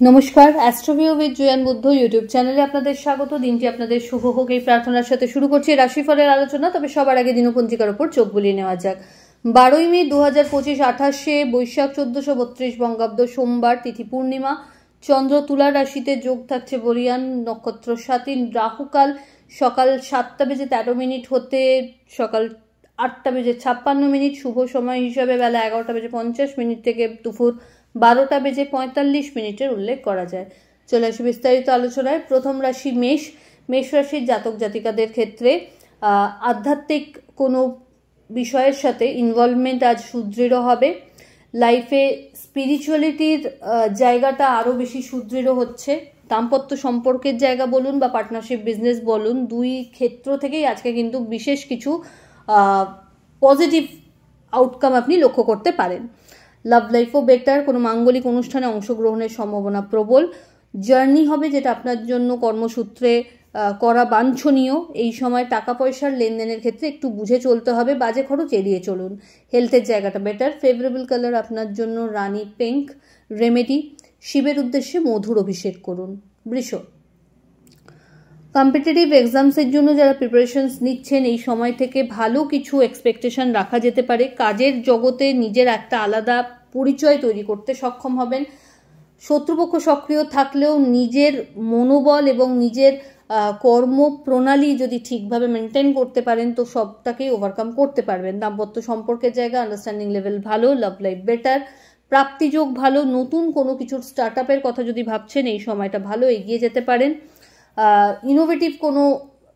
নমস্কার, অ্যাস্ট্রোভিউ with জয়ান Buddha YouTube চ্যানেলে আপনাদের স্বাগত। দিনটি আপনাদের শুভ হোক এই প্রার্থনার সাথে শুরু করছি রাশিফলের আলোচনা। তবে সবার আগে দিনপঞ্জিকার উপর চোখ বুলিয়ে নেওয়া যাক। 12ই মে 2025, 28শে বৈশাখ 1432 বঙ্গাব্দ, সোমবার, তিথি পূর্ণিমা, চন্দ্র তুলা রাশিতে, যোগ থাকছে বরিয়ান, নক্ষত্র স্বাতী, রাহুকাল সকাল 7:13 হতে সকাল 8:56, শুভ সময় হিসাবে বেলা 11:50 থেকে দুপুর 12:45 উল্লেখ করা যায়। চলে আসি বিস্তারিত আলোচনায়। প্রথম রাশি মেষ। মেষ রাশির জাতক জাতিকাদের ক্ষেত্রে আধ্যাত্মিক কোনো বিষয়ের সাথে ইনভলভমেন্ট আজ সুদৃঢ় হবে। লাইফে স্পিরিচুয়ালিটির জায়গাটা আরও বেশি সুদৃঢ় হচ্ছে। দাম্পত্য সম্পর্কের জায়গা বলুন বা পার্টনারশিপ বিজনেস বলুন, দুই ক্ষেত্র থেকেই আজকে কিন্তু বিশেষ কিছু পজিটিভ আউটকাম আপনি লক্ষ্য করতে পারেন। লাভ লাইফও বেটার, কোনো মাঙ্গলিক অনুষ্ঠানে অংশগ্রহণের সম্ভাবনা প্রবল। জার্নি হবে যেটা আপনার জন্য কর্মসূত্রে করা বাঞ্ছনীয়। এই সময় টাকা পয়সার লেনদেনের ক্ষেত্রে একটু বুঝে চলতে হবে, বাজে খরচ এড়িয়ে চলুন। হেলথের জায়গাটা বেটার। ফেভারেবল কালার আপনার জন্য রানী পিঙ্ক। রেমেডি, শিবের উদ্দেশ্যে মধুর অভিষেক করুন। বৃষ। কম্পিটিটিভ এক্সামসের জন্য যারা প্রিপারেশনস নিচ্ছেন, এই সময় থেকে ভালো কিছু এক্সপেকটেশন রাখা যেতে পারে। কাজের জগতে নিজের একটা আলাদা পরিচয় তৈরি করতে সক্ষম হবেন। শত্রুপক্ষ সক্রিয় থাকলেও নিজের মনোবল এবং নিজের কর্মপ্রণালী যদি ঠিকভাবে মেনটেন করতে পারেন তো সবটাকেই ওভারকাম করতে পারবেন। দাম্পত্য সম্পর্কের জায়গা, আন্ডারস্ট্যান্ডিং লেভেল ভালো। Love life better. প্রাপ্তিযোগ ভালো। নতুন কোনো কিছুর স্টার্ট আপের কথা যদি ভাবছেন, এই সময়টা ভালো, এগিয়ে যেতে পারেন। ইনোভেটিভ কোনো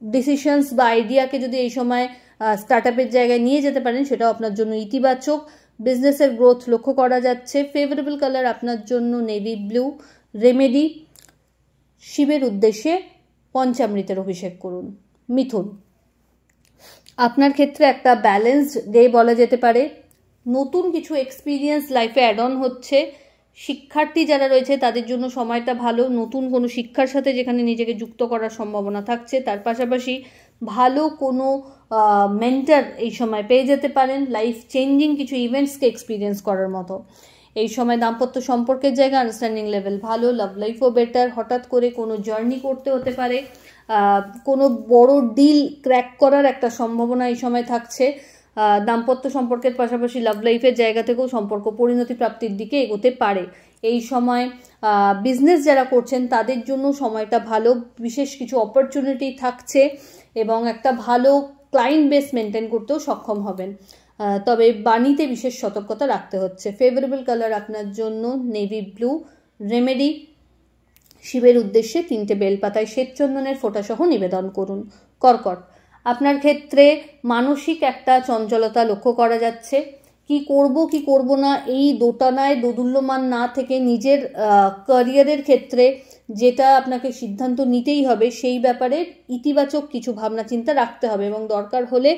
ডিসিশনস বা আইডিয়াকে যদি এই সময় স্টার্ট আপের জায়গায় নিয়ে যেতে পারেন, সেটাও আপনার জন্য ইতিবাচক। বিজনেসের গ্রোথ লক্ষ্য করা যাচ্ছে। ফেভারেবল কালার আপনার জন্য নেভি ব্লু। রেমেডি, শিবের উদ্দেশ্যে পঞ্চামৃতের অভিষেক করুন। মিথুন। আপনার ক্ষেত্রে একটা ব্যালেন্সড ডে বলা যেতে পারে। নতুন কিছু এক্সপিরিয়েন্স লাইফে অ্যাড অন হচ্ছে। শিক্ষার্থী যারা রয়েছে তাদের জন্য সময়টা ভালো। নতুন কোনো শিক্ষার সাথে যেখানে নিজেকে যুক্ত করার সম্ভাবনা থাকছে। তার পাশাপাশি ভালো কোনো মেন্টর এই সময় পেয়ে যেতে পারেন। লাইফ চেঞ্জিং কিছু ইভেন্টসকে এক্সপিরিয়েন্স করার মতো। এই সময় দাম্পত্য সম্পর্কের জায়গা, আন্ডারস্ট্যান্ডিং লেভেল ভালো। লাভ লাইফও বেটার। হঠাৎ করে কোনো জার্নি করতে হতে পারে। কোনো বড় ডিল ক্র্যাক করার একটা সম্ভাবনা এই সময় থাকছে। দাম্পত্য সম্পর্কের পাশাপাশি লাভ লাইফের জায়গা থেকেও সম্পর্ক পরিণতি প্রাপ্তির দিকে এগোতে পারে। এই সময় বিজনেস যারা করছেন তাদের জন্য সময়টা ভালো। বিশেষ কিছু অপরচুনিটি থাকছে এবং একটা ভালো ক্লায়েন্ট বেস মেনটেন করতেও সক্ষম হবেন। তবে বাণীতে বিশেষ সতর্কতা রাখতে হচ্ছে। ফেভারেবল কালার আপনার জন্য নেভি ব্লু। রেমেডি, শিবের উদ্দেশ্যে 3টে বেলপাতায় শ্বেতচন্দনের ফোঁটাসহ নিবেদন করুন। কর্কট। আপনার ক্ষেত্রে মানসিক একটা চঞ্চলতা লক্ষ্য করা যাচ্ছে। কি করব কি করব না এই দোটানায় দোদুল্যমান না থেকে নিজের ক্যারিয়ারের ক্ষেত্রে যেটা আপনাকে সিদ্ধান্ত নিতেই হবে সেই ব্যাপারে ইতিবাচক কিছু ভাবনা চিন্তা রাখতে হবে এবং দরকার হলে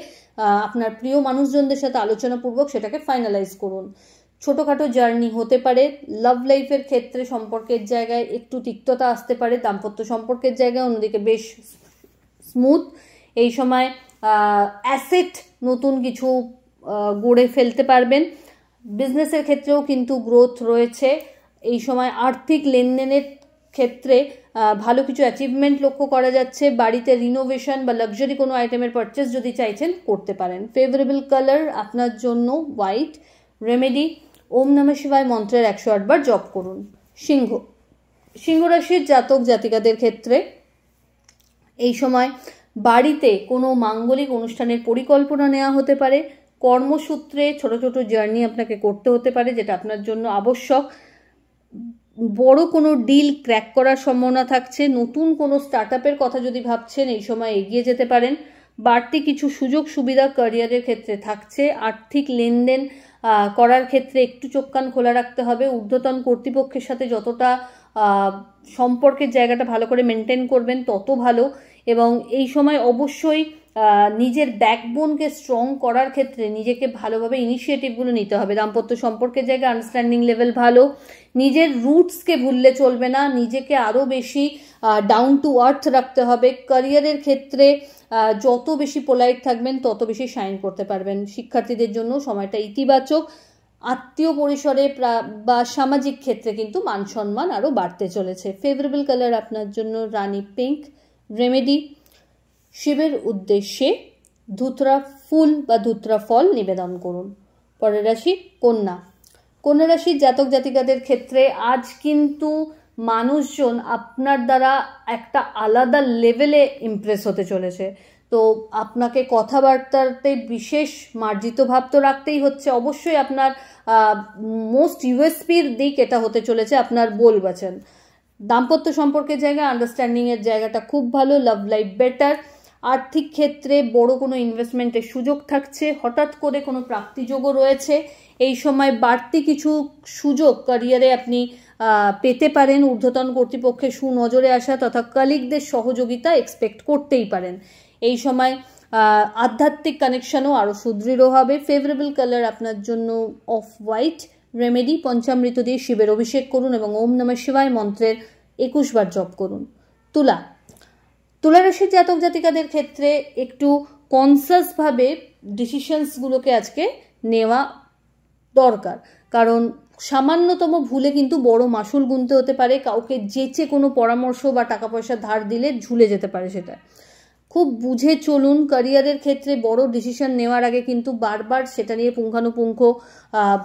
আপনার প্রিয় মানুষজনদের সাথে আলোচনাপূর্বক সেটাকে ফাইনালাইজ করুন। ছোটোখাটো জার্নি হতে পারে। লাভ লাইফের ক্ষেত্রে সম্পর্কের জায়গায় একটু তিক্ততা আসতে পারে। দাম্পত্য সম্পর্কের জায়গায় অন্যদিকে বেশ স্মুথ। এই সময় অ্যাসেট নতুন কিছু গড়ে ফেলতে পারবেন। বিজনেসের ক্ষেত্রেও কিন্তু গ্রোথ রয়েছে। এই সময় আর্থিক লেনদেনের ক্ষেত্রে ভালো কিছু অ্যাচিভমেন্ট লক্ষ্য করা যাচ্ছে। বাড়িতে রিনোভেশন বা লাক্সারি কোনো আইটেমের পারচেস যদি চাইছেন করতে পারেন। ফেভারেবল কালার আপনার জন্য হোয়াইট। রেমেডি, ওম নমঃ শিবায় মন্ত্রের 108 বার জপ করুন। সিংহ। সিংহ রাশির জাতক জাতিকাদের ক্ষেত্রে এই সময় বাড়িতে কোনো মাঙ্গলিক অনুষ্ঠানের পরিকল্পনা নেওয়া হতে পারে। কর্মসূত্রে ছোট ছোট জার্নি আপনাকে করতে হতে পারে যেটা আপনার জন্য আবশ্যক। বড় কোনো ডিল ক্র্যাক করার সম্ভাবনা থাকছে। নতুন কোনো স্টার্ট আপের কথা যদি ভাবছেন এই সময় এগিয়ে যেতে পারেন। বাড়তি কিছু সুযোগ সুবিধা ক্যারিয়ারের ক্ষেত্রে থাকছে। আর্থিক লেনদেন করার ক্ষেত্রে একটু চোখ কান খোলা রাখতে হবে। ঊর্ধ্বতন কর্তৃপক্ষের সাথে যতটা সম্পর্কের জায়গাটা ভালো করে মেনটেন করবেন তত ভালো। এবং এই সময় অবশ্যই নিজের ব্যাকবোনকে স্ট্রং করার ক্ষেত্রে নিজেকে ভালোভাবে ইনিশিয়েটিভগুলো নিতে হবে। দাম্পত্য সম্পর্কের জায়গায় আন্ডারস্ট্যান্ডিং লেভেল ভালো। নিজের রুটসকে ভুললে চলবে না। নিজেকে আরও বেশি ডাউন টু আর্থ রাখতে হবে। ক্যারিয়ারের ক্ষেত্রে যত বেশি পোলাইট থাকবেন তত বেশি শাইন করতে পারবেন। শিক্ষার্থীদের জন্য সময়টা ইতিবাচক। আত্মীয় পরিসরে বা সামাজিক ক্ষেত্রে কিন্তু মান সম্মান আরও বাড়তে চলেছে। ফেভারেবল কালার আপনার জন্য রানী পিঙ্ক। রেমেডি, শিবের উদ্দেশ্যে ধুতরা ফুল বা ধুতরা ফল নিবেদন করুন। পরের রাশি কন্যা। কন্যা রাশির জাতক জাতিকাদের ক্ষেত্রে আজ কিন্তু মানুষজন আপনার দ্বারা একটা আলাদা লেভেলে ইমপ্রেস হতে চলেছে। তো আপনাকে কথাবার্তাতে বিশেষ মার্জিত ভাব তো রাখতেই হচ্ছে। অবশ্যই আপনার মোস্ট ইউএসপির দিক এটা হতে চলেছে আপনার বল বচন। দাম্পত্য সম্পর্কের জায়গায় আন্ডারস্ট্যান্ডিংয়ের জায়গাটা খুব ভালো। Love life better. আর্থিক ক্ষেত্রে বড় কোনো ইনভেস্টমেন্টের সুযোগ থাকছে। হঠাৎ করে কোনো প্রাপ্তিযোগও রয়েছে। এই সময় বাড়তি কিছু সুযোগ ক্যারিয়ারে আপনি পেতে পারেন। ঊর্ধ্বতন কর্তৃপক্ষের সুনজরে আসা তথা কলিগদের সহযোগিতা এক্সপেক্ট করতেই পারেন। এই সময় আধ্যাত্মিক কানেকশনও আরও সুদৃঢ় হবে। ফেভারেবল কালার আপনার জন্য অফ হোয়াইট। রেমেডি, পঞ্চামৃত দিয়ে শিবের অভিষেক করুন এবং ওম নমঃ শিবায় মন্ত্রের 21 বার জপ করুন। তুলা। তুলা রাশির জাতক জাতিকাদের ক্ষেত্রে একটু কনসাসভাবে ডিসিশনসগুলোকে আজকে নেওয়া দরকার, কারণ সামান্যতম ভুলে কিন্তু বড় মাসুল গুনতে হতে পারে। কাউকে যেচে কোনো পরামর্শ বা টাকা পয়সা ধার দিলে ঝুলে যেতে পারে সেটা। খুব বুঝে চলুন। ক্যারিয়ারের ক্ষেত্রে বড় ডিসিশন নেওয়ার আগে কিন্তু বারবার সেটা নিয়ে পুঙ্খানুপুঙ্খ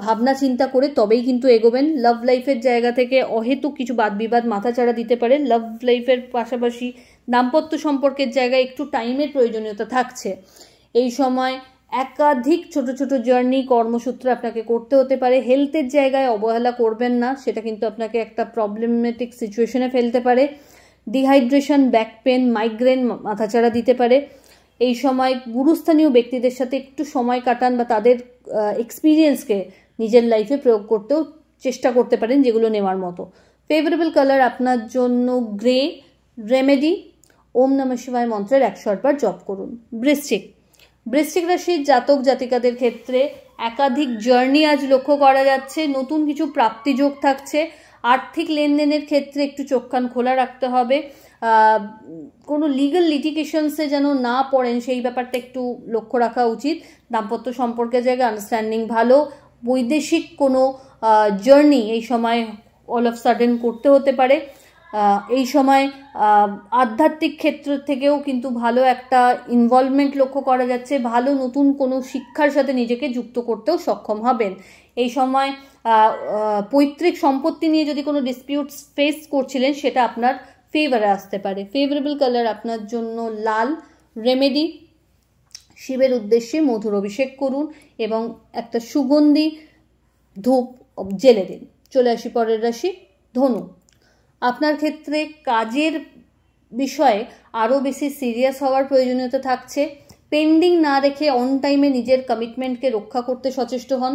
ভাবনা চিন্তা করে তবেই কিন্তু এগোবেন। লাভ লাইফের জায়গা থেকে অহেতুক কিছু বাদ বিবাদ মাথাচাড়া দিতে পারে। লাভ লাইফের পাশাপাশি দাম্পত্য সম্পর্কের জায়গায় একটু টাইমের প্রয়োজনীয়তা থাকছে। এই সময় একাধিক ছোট ছোট জার্নি কর্মসূত্রে আপনাকে করতে হতে পারে। হেলথের জায়গায় অবহেলা করবেন না, সেটা কিন্তু আপনাকে একটা প্রবলেমেটিক সিচুয়েশনে ফেলতে পারে। ডিহাইড্রেশন, ব্যাক পেন, মাইগ্রেন মাথাচাড়া দিতে পারে। এই সময় গুরুস্থানীয় ব্যক্তিদের সাথে একটু সময় কাটান বা তাদের এক্সপিরিয়েন্সকে নিজের লাইফে প্রয়োগ করতেও চেষ্টা করতে পারেন, যেগুলো নেওয়ার মতো। ফেভারেবল কালার আপনার জন্য গ্রে। রেমেডি, ওম নমঃ শিবায় মন্ত্রের 108 বার জপ করুন। বৃশ্চিক। বৃশ্চিক রাশির জাতক জাতিকাদের ক্ষেত্রে একাধিক জার্নি আজ লক্ষ্য করা যাচ্ছে। নতুন কিছু প্রাপ্তিযোগ থাকছে। আর্থিক লেনদেনের ক্ষেত্রে একটু চোখ কান খোলা রাখতে হবে। কোনো লিগ্যাল লিটিগেশনসে যেন না পড়েন সেই ব্যাপারটা একটু লক্ষ্য রাখা উচিত। দাম্পত্য সম্পর্কের জায়গায় আন্ডারস্ট্যান্ডিং ভালো। বৈদেশিক কোনো জার্নি এই সময় অল অফ সাডেন করতে হতে পারে। এই সময় আধ্যাত্মিক ক্ষেত্র থেকেও কিন্তু ভালো একটা ইনভলভমেন্ট লক্ষ্য করা যাচ্ছে। ভালো নতুন কোনো শিক্ষার সাথে নিজেকে যুক্ত করতেও সক্ষম হবেন। এই সময় পৈতৃক সম্পত্তি নিয়ে যদি কোনো ডিসপিউট ফেস করছিলেন সেটা আপনার ফেভারে আসতে পারে। ফেভারেবল কালার আপনার জন্য লাল। রেমেডি, শিবের উদ্দেশ্যে মধুর অভিষেক করুন এবং একটা সুগন্ধি ধূপ জ্বেলে দিন। চলে আসি পরের রাশি ধনু। আপনার ক্ষেত্রে কাজের বিষয়ে আরও বেশি সিরিয়াস হওয়ার প্রয়োজনীয়তা থাকছে। পেন্ডিং না রেখে অন টাইমে নিজের কমিটমেন্টকে রক্ষা করতে সচেষ্ট হন।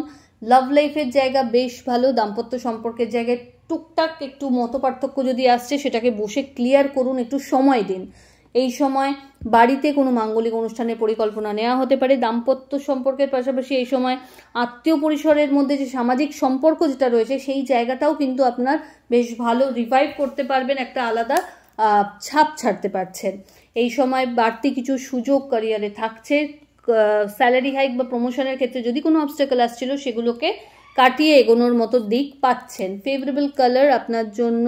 লাভ লাইফের জায়গা বেশ ভালো। দাম্পত্য সম্পর্কের জায়গায় টুকটাক একটু মতপার্থক্য যদি আসছে সেটাকে বসে ক্লিয়ার করুন, একটু সময় দিন। এই সময় বাড়িতে কোনো মাঙ্গলিক অনুষ্ঠানের পরিকল্পনা নেওয়া হতে পারে। দাম্পত্য সম্পর্কের পাশাপাশি এই সময় আত্মীয় পরিসরের মধ্যে যে সামাজিক সম্পর্ক যেটা রয়েছে সেই জায়গাটাও কিন্তু আপনার বেশ ভালো রিভাইভ করতে পারবেন, একটা আলাদা ছাপ ছাড়তে পারছেন। এই সময় বাড়তি কিছু সুযোগ ক্যারিয়ারে থাকছে। স্যালারি হাইক বা প্রমোশনের ক্ষেত্রে যদি কোনো অবস্টাকল আসছিল সেগুলোকে কাটিয়ে এগোনোর মতো দিক পাচ্ছেন। ফেভারেবল কালার আপনার জন্য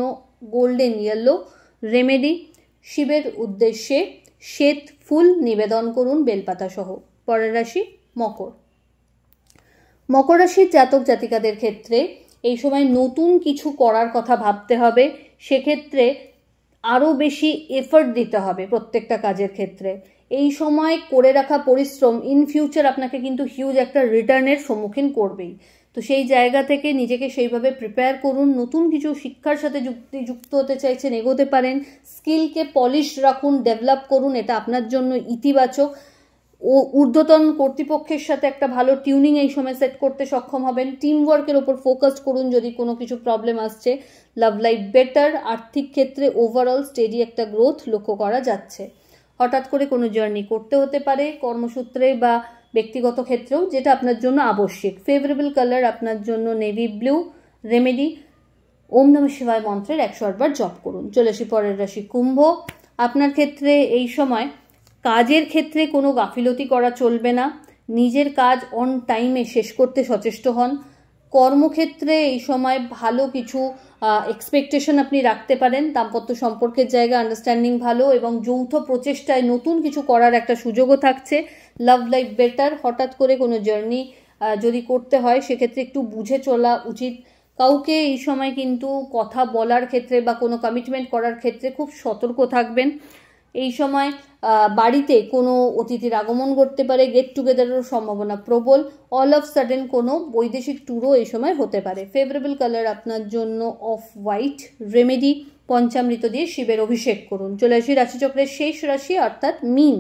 গোল্ডেন ইয়েলো। রেমেডি, শিবের উদ্দেশ্যে শ্বেত ফুল নিবেদন করুন বেলপাতা সহ। পরের রাশি মকর। মকর রাশির জাতক জাতিকাদের ক্ষেত্রে এই সময় নতুন কিছু করার কথা ভাবতে হবে। সেক্ষেত্রে আরও বেশি এফর্ট দিতে হবে প্রত্যেকটা কাজের ক্ষেত্রে। এই সময় করে রাখা পরিশ্রম ইন ফিউচার আপনাকে কিন্তু হিউজ একটা রিটার্নের সম্মুখীন করবেই। তো সেই জায়গা থেকে নিজেকে সেইভাবে প্রিপেয়ার করুন। নতুন কিছু শিক্ষার সাথে যুক্ত হতে চাইছেন, এগোতে পারেন। স্কিলকে পলিশ রাখুন, ডেভেলপ করুন, এটা আপনার জন্য ইতিবাচক। ও ঊর্ধ্বতন কর্তৃপক্ষের সাথে একটা ভালো টিউনিং এই সময় সেট করতে সক্ষম হবেন। টিম ওয়ার্কের ওপর ফোকাস করুন যদি কোনো কিছু প্রবলেম আসছে। Love life better. আর্থিক ক্ষেত্রে ওভারঅল স্টেডি একটা গ্রোথ লক্ষ্য করা যাচ্ছে। হঠাৎ করে কোনো জার্নি করতে হতে পারে কর্মসূত্রে বা ব্যক্তিগত ক্ষেত্রেও, যেটা আপনার জন্য আবশ্যিক। ফেভারেবল কালার আপনার জন্য নেভি ব্লু। রেমেডি, ওম নমঃ শিবায় মন্ত্রের 108 বার জপ করুন। চলে আসি পরের রাশি কুম্ভ। আপনার ক্ষেত্রে এই সময় কাজের ক্ষেত্রে কোনো গাফিলতি করা চলবে না। নিজের কাজ অন টাইমে শেষ করতে সচেষ্ট হন। কর্মক্ষেত্রে এই সময় ভালো কিছু এক্সপেকটেশন আপনি রাখতে পারেন। দাম্পত্য সম্পর্কের জায়গা আন্ডারস্ট্যান্ডিং ভালো এবং যৌথ প্রচেষ্টায় নতুন কিছু করার একটা সুযোগও থাকছে। Love life better. হঠাৎ করে কোনো জার্নি যদি করতে হয় সেক্ষেত্রে একটু বুঝে চলা উচিত। কাউকে এই সময় কিন্তু কথা বলার ক্ষেত্রে বা কোনো কমিটমেন্ট করার ক্ষেত্রে খুব সতর্ক থাকবেন। এই সময় বাড়িতে কোনো অতিথির আগমন করতে পারে, গেট টুগেদারেরও সম্ভাবনা প্রবল। অল অফ সাডেন কোনো বৈদেশিক ট্যুরও এই সময় হতে পারে। ফেভারেবল কালার আপনার জন্য অফ হোয়াইট। রেমেডি পঞ্চামৃত দিয়ে শিবের অভিষেক করুন। চলে আসি রাশিচক্রের শেষ রাশি অর্থাৎ মীন।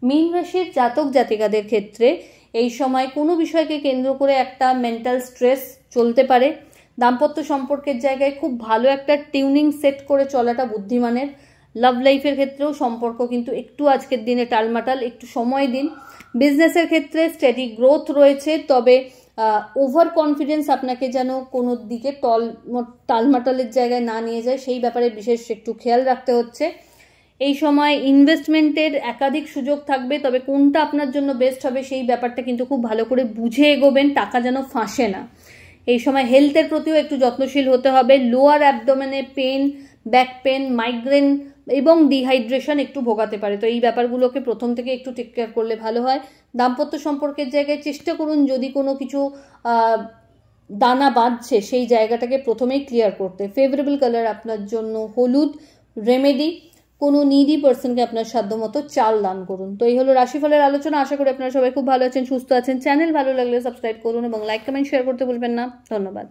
মীন রাশির জাতক জাতিকাদের ক্ষেত্রে এই সময় কোনো বিষয়কে কেন্দ্র করে একটা মেন্টাল স্ট্রেস চলতে পারে। দাম্পত্য সম্পর্কের জায়গায় খুব ভালো একটা টিউনিং সেট করে চলাটা বুদ্ধিমানের। লাভ লাইফের ক্ষেত্রেও সম্পর্ক কিন্তু একটু আজকের দিনে টালমাটাল, একটু সময় দিন। বিজনেসের ক্ষেত্রে স্টেডি গ্রোথ রয়েছে, তবে ওভার কনফিডেন্স আপনাকে যেন কোনো দিকে টালমাটালের জায়গায় না নিয়ে যায়, সেই ব্যাপারে বিশেষ একটু খেয়াল রাখতে হচ্ছে। এই সময় ইনভেস্টমেন্টের একাধিক সুযোগ থাকবে, তবে কোনটা আপনার জন্য বেস্ট হবে সেই ব্যাপারটা কিন্তু খুব ভালো করে বুঝে এগোবেন, টাকা যেন ফাঁসে না। এই সময় হেলথের প্রতিও একটু যত্নশীল হতে হবে। লোয়ার অ্যাবডোমেনে পেন, ব্যাক পেন, মাইগ্রেন এবং ডিহাইড্রেশন একটু ভোগাতে পারে, তো এই ব্যাপারগুলোকে প্রথম থেকে একটু টেক কেয়ার করলে ভালো হয়। দাম্পত্য সম্পর্কের জায়গায় চেষ্টা করুন যদি কোনো কিছু দানা বাঁধছে সেই জায়গাটাকে প্রথমেই ক্লিয়ার করতে। ফেভারেবল কালার আপনার জন্য হলুদ। রেমেডি কোনো নিডি পার্সনকে আপনার সাধ্যমতো চাল দান করুন। তো এই হলো রাশিফলের আলোচনা। আশা করি আপনারা সবাই খুব ভালো আছেন, সুস্থ আছেন। চ্যানেল ভালো লাগলে সাবস্ক্রাইব করুন এবং লাইক কমেন্ট শেয়ার করতে ভুলবেন না। ধন্যবাদ।